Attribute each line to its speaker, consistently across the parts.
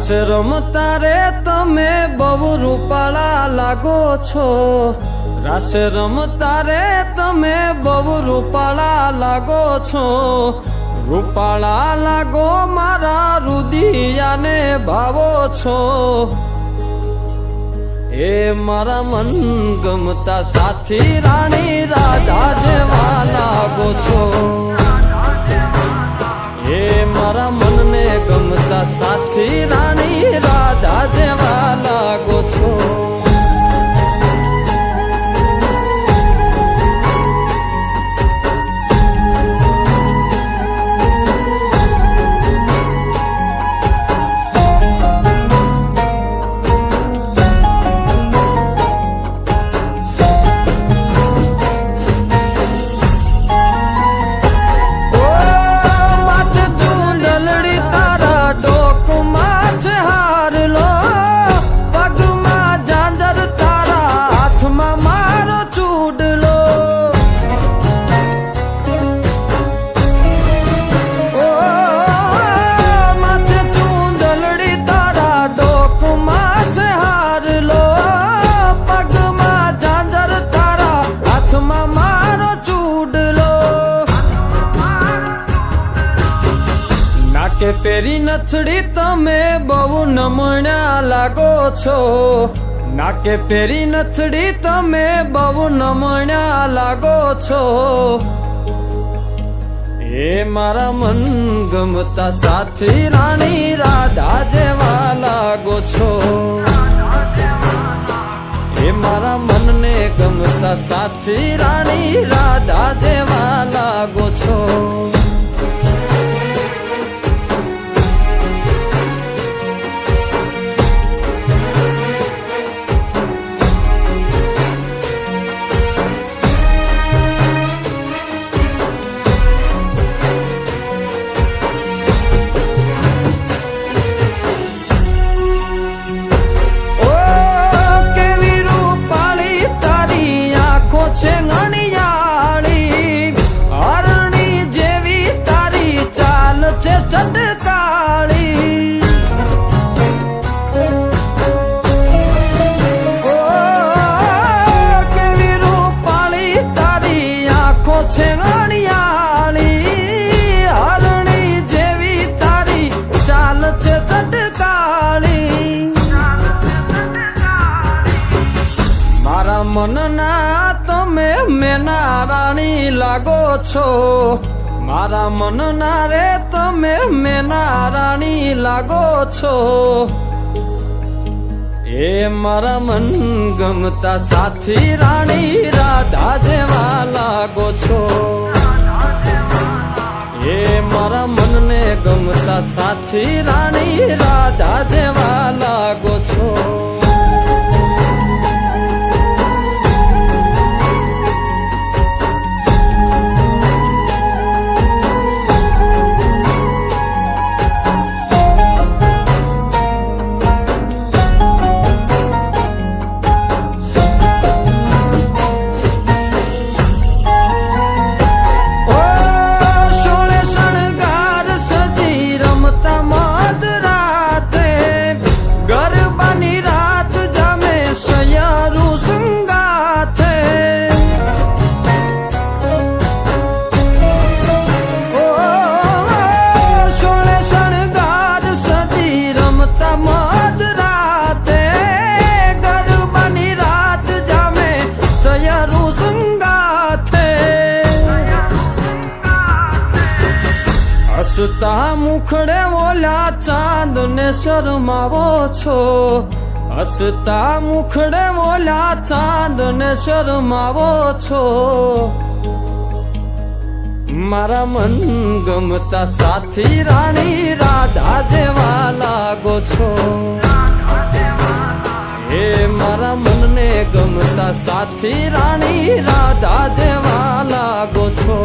Speaker 1: રાસ રમતા રે તમે બહુ રૂપાળા લાગો છો, રાસ રમતા રે તમે બહુ રૂપાળા લાગો છો, રૂપાળા લાગો મારા રુદિયાને ભાવો છો, એ મારા મન ગમતા સાથી રાણી રાધા જેવા લાગો છો, એ મારા મનને ગમતા સાથી રાણી રાધા જેવા લાગો છો. કે પેરી નથડી તમે બહુ નમણા લાગો છો, નાકે પેરી નથડી તમે બહુ નમણા લાગો છો, એ મારા મન ગમતા સાથી રાણી રાધા જેવા લાગો છો, એ મારા મનને ગમતા સાથી રાણી રાધા જેવા લાગો છો. મનના તમે મેના રાણી લાગો છો, મારા મનના રે તમે મેના રાણી લાગો છો, એ મારા મન ગમતા સાથી રાણી રાધા જેવા લાગો છો, એ મારા મનને ગમતા સાથી રાણી રાધા જેવા લાગો છો. હસતા મુખડે ઓલા ચાંદ ને શરમાવો છો, હસતા મુખડે ઓલા ચાંદ ને શરમાવો છો, મારા મન ગમતા સાથી રાણી રાધા જેવા લાગો છો, એ મારા મનને ગમતા સાથી રાણી રાધા જેવા લાગો છો,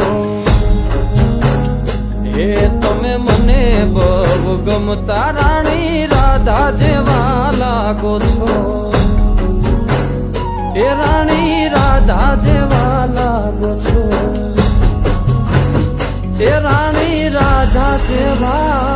Speaker 1: એ તમે મને બહુ ગમતા રાણી રાધા જેવા લાગો છો, એ રાણી રાધા જેવા લાગો છો, એ રાણી રાધા જેવા